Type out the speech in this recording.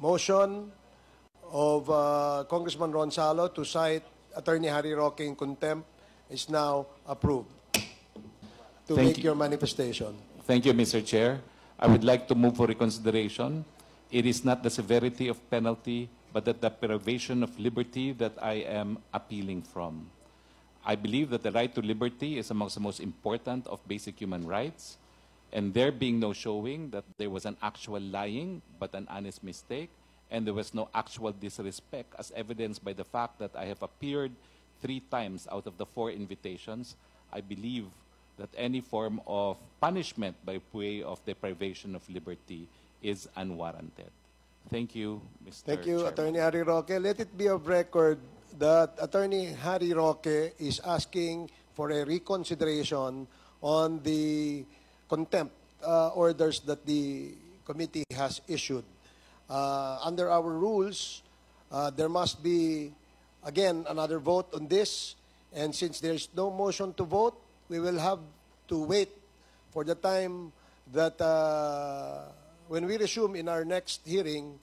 motion of Congressman Ronzalo to cite Attorney Harry Roque in contempt is now approved. To make your manifestation. Thank you, Mr. Chair. I would like to move for reconsideration. It is not the severity of penalty, but the deprivation of liberty that I am appealing from. I believe that the right to liberty is amongst the most important of basic human rights, and there being no showing that there was an actual lying, but an honest mistake, and there was no actual disrespect, as evidenced by the fact that I have appeared 3 times out of the 4 invitations, I believe that any form of punishment by way of deprivation of liberty is unwarranted. Thank you, Mr. Thank you, Chairman. Attorney Harry Roque. Let it be of record that Attorney Harry Roque is asking for a reconsideration on the contempt orders that the committee has issued. Under our rules, there must be, again, another vote on this. And since there's no motion to vote, we will have to wait for the time that when we resume in our next hearing,